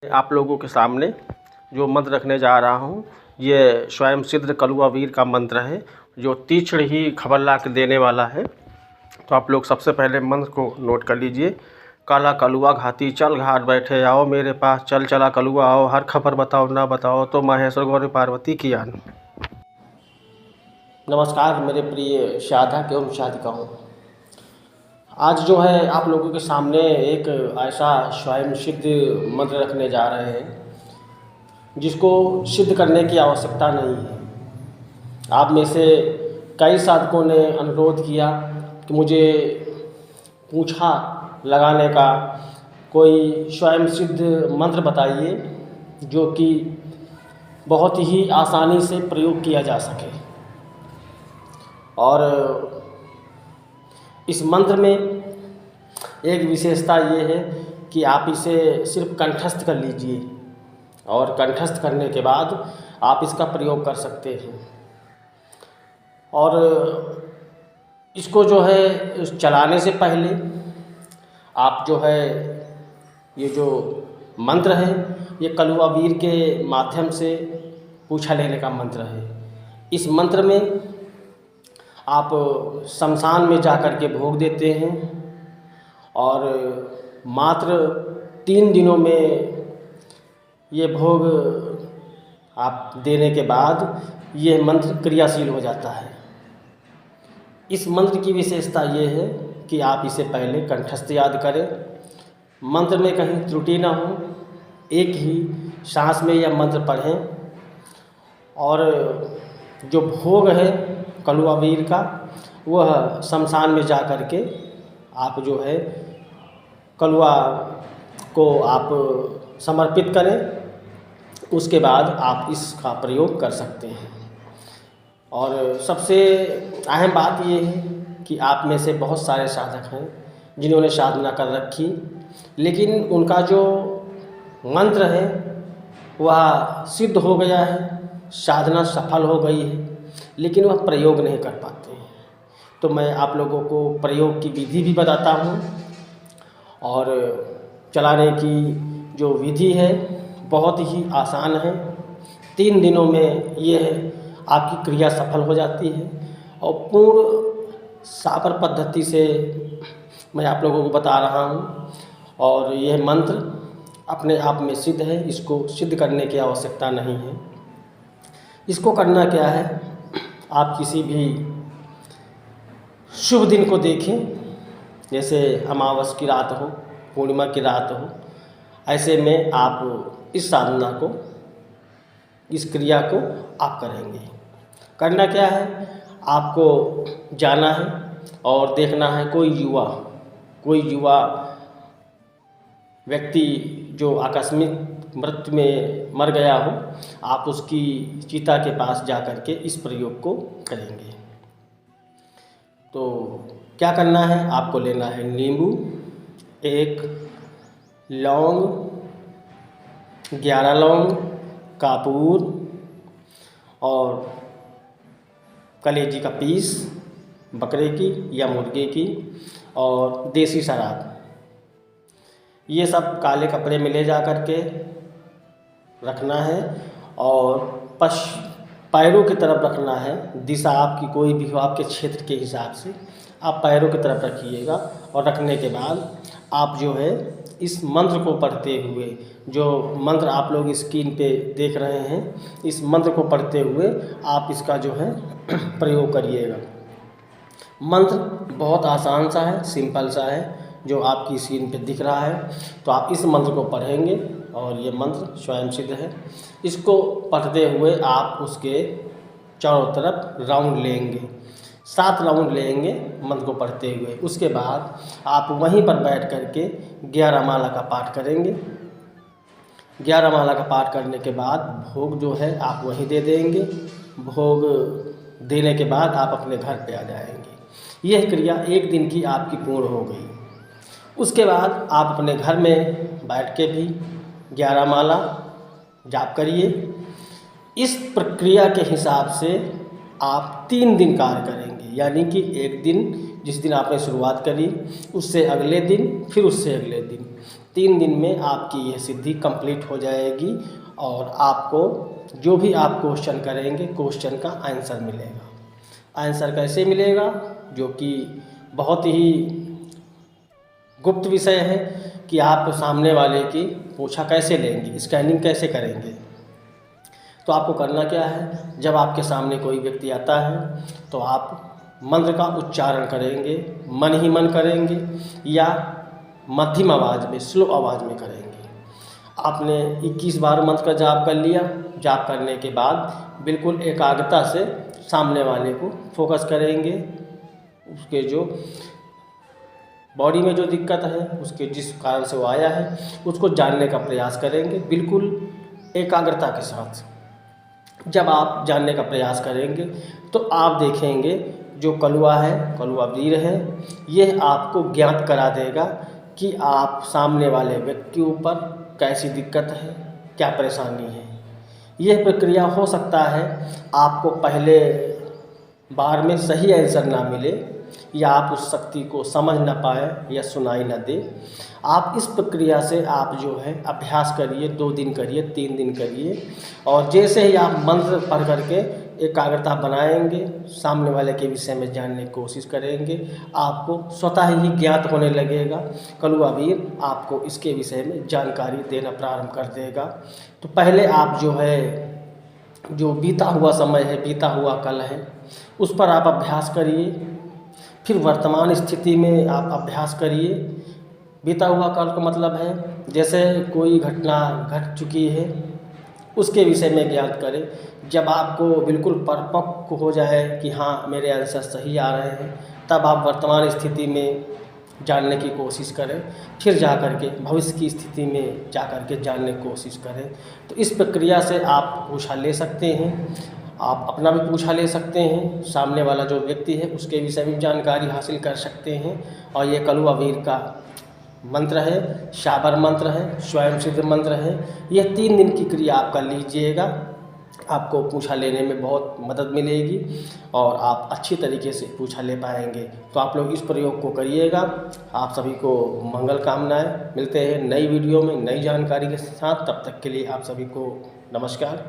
आप लोगों के सामने जो मंत्र रखने जा रहा हूँ, ये स्वयं सिद्ध कलुआ वीर का मंत्र है, जो तीक्ष्ण ही खबर ला के देने वाला है। तो आप लोग सबसे पहले मंत्र को नोट कर लीजिए। काला कलुआ घाती चल घाट बैठे आओ मेरे पास, चल चला कलुआ आओ, हर खबर बताओ ना बताओ तो महेश्वर गौरी पार्वती की आन। नमस्कार मेरे प्रिय साधक एवं साधिकाओं। आज जो है आप लोगों के सामने एक ऐसा स्वयं सिद्ध मंत्र रखने जा रहे हैं जिसको सिद्ध करने की आवश्यकता नहीं है। आप में से कई साधकों ने अनुरोध किया कि मुझे पूंछा लगाने का कोई स्वयं सिद्ध मंत्र बताइए जो कि बहुत ही आसानी से प्रयोग किया जा सके। और इस मंत्र में एक विशेषता ये है कि आप इसे सिर्फ कंठस्थ कर लीजिए और कंठस्थ करने के बाद आप इसका प्रयोग कर सकते हैं। और इसको जो है चलाने से पहले आप जो है ये जो मंत्र है ये कलुआ वीर के माध्यम से पूछा लेने का मंत्र है। इस मंत्र में आप शमशान में जा कर के भोग देते हैं और मात्र 3 दिनों में ये भोग आप देने के बाद ये मंत्र क्रियाशील हो जाता है। इस मंत्र की विशेषता ये है कि आप इसे पहले कंठस्थ याद करें, मंत्र में कहीं त्रुटि ना हो, एक ही सांस में यह मंत्र पढ़ें और जो भोग है कलुआ वीर का वह शमशान में जा कर के आप जो है कलुआ को आप समर्पित करें। उसके बाद आप इसका प्रयोग कर सकते हैं। और सबसे अहम बात ये है कि आप में से बहुत सारे साधक हैं जिन्होंने साधना कर रखी, लेकिन उनका जो मंत्र है वह सिद्ध हो गया है, साधना सफल हो गई है, लेकिन वह प्रयोग नहीं कर पाते हैं। तो मैं आप लोगों को प्रयोग की विधि भी बताता हूँ और चलाने की जो विधि है बहुत ही आसान है। 3 दिनों में ये आपकी क्रिया सफल हो जाती है और पूर्ण सापर पद्धति से मैं आप लोगों को बता रहा हूँ। और यह मंत्र अपने आप में सिद्ध है, इसको सिद्ध करने की आवश्यकता नहीं है। इसको करना क्या है, आप किसी भी शुभ दिन को देखें, जैसे अमावस की रात हो, पूर्णिमा की रात हो, ऐसे में आप इस साधना को, इस क्रिया को आप करेंगे। करना क्या है, आपको जाना है और देखना है कोई युवा व्यक्ति जो आकस्मिक मृत्यु में मर गया हो, आप उसकी चिता के पास जा कर के इस प्रयोग को करेंगे। तो क्या करना है, आपको लेना है नींबू, 1 लौंग, 11 लौंग, कपूर और कलेजी का पीस बकरे की या मुर्गे की और देसी शराब, ये सब काले कपड़े में ले जा कर के रखना है और पैरों की तरफ रखना है। दिशा आपकी कोई भी हो, आपके क्षेत्र के हिसाब से आप पैरों की तरफ रखिएगा। और रखने के बाद आप जो है इस मंत्र को पढ़ते हुए, जो मंत्र आप लोग स्क्रीन पे देख रहे हैं, इस मंत्र को पढ़ते हुए आप इसका जो है प्रयोग करिएगा। मंत्र बहुत आसान सा है, सिंपल सा है, जो आपकी स्क्रीन पे दिख रहा है। तो आप इस मंत्र को पढ़ेंगे और ये मंत्र स्वयं सिद्ध है। इसको पढ़ते हुए आप उसके चारों तरफ राउंड लेंगे, 7 राउंड लेंगे मंत्र को पढ़ते हुए। उसके बाद आप वहीं पर बैठ कर के 11 माला का पाठ करेंगे। 11 माला का पाठ करने के बाद भोग जो है आप वहीं दे देंगे। भोग देने के बाद आप अपने घर पे आ जाएंगे। यह क्रिया 1 दिन की आपकी पूर्ण हो गई। उसके बाद आप अपने घर में बैठ के भी 11 माला जाप करिए। इस प्रक्रिया के हिसाब से आप 3 दिन कार्य करेंगे, यानी कि 1 दिन जिस दिन आपने शुरुआत करी, उससे अगले दिन, फिर उससे अगले दिन, 3 दिन में आपकी यह सिद्धि कंप्लीट हो जाएगी और आपको जो भी आप क्वेश्चन करेंगे क्वेश्चन का आंसर मिलेगा। आंसर कैसे मिलेगा, जो कि बहुत ही गुप्त विषय है कि आप सामने वाले की पूछा कैसे लेंगे, स्कैनिंग कैसे करेंगे। तो आपको करना क्या है, जब आपके सामने कोई व्यक्ति आता है तो आप मंत्र का उच्चारण करेंगे, मन ही मन करेंगे या मध्यम आवाज़ में, स्लो आवाज़ में करेंगे। आपने 21 बार मंत्र का जाप कर लिया। जाप करने के बाद बिल्कुल एकाग्रता से सामने वाले को फोकस करेंगे, उसके जो बॉडी में जो दिक्कत है, उसके जिस कारण से वो आया है उसको जानने का प्रयास करेंगे बिल्कुल एकाग्रता के साथ। जब आप जानने का प्रयास करेंगे तो आप देखेंगे जो कलुआ है, कलुआ वीर है, यह आपको ज्ञात करा देगा कि आप सामने वाले व्यक्ति के ऊपर कैसी दिक्कत है, क्या परेशानी है। यह प्रक्रिया हो सकता है आपको पहले बार में सही आंसर ना मिले या आप उस शक्ति को समझ ना पाए या सुनाई ना दे। आप इस प्रक्रिया से आप जो है अभ्यास करिए, 2 दिन करिए, 3 दिन करिए और जैसे ही आप मंत्र पढ़ करके एकाग्रता बनाएंगे, सामने वाले के विषय में जानने की कोशिश करेंगे, आपको स्वतः ही ज्ञात होने लगेगा। कलुआ वीर आपको इसके विषय में जानकारी देना प्रारंभ कर देगा। तो पहले आप जो है, जो बीता हुआ समय है, बीता हुआ कल है, उस पर आप अभ्यास करिए। फिर वर्तमान स्थिति में आप अभ्यास करिए। बीता हुआ काल का मतलब है जैसे कोई घटना घट चुकी है उसके विषय में ज्ञात करें। जब आपको बिल्कुल परिपक्व हो जाए कि हाँ मेरे आंसर सही आ रहे हैं, तब आप वर्तमान स्थिति में जानने की कोशिश करें। फिर जा कर के भविष्य की स्थिति में जा कर के जानने की कोशिश करें। तो इस प्रक्रिया से आप पूछा ले सकते हैं, आप अपना भी पूछा ले सकते हैं, सामने वाला जो व्यक्ति है उसके विषय में जानकारी हासिल कर सकते हैं। और ये कलुआ वीर का मंत्र है, शाबर मंत्र है, स्वयं सिद्ध मंत्र है। यह 3 दिन की क्रिया आप कर लीजिएगा, आपको पूछा लेने में बहुत मदद मिलेगी और आप अच्छी तरीके से पूछा ले पाएंगे। तो आप लोग इस प्रयोग को करिएगा। आप सभी को मंगल कामनाएं। मिलते हैं नई वीडियो में नई जानकारी के साथ। तब तक के लिए आप सभी को नमस्कार।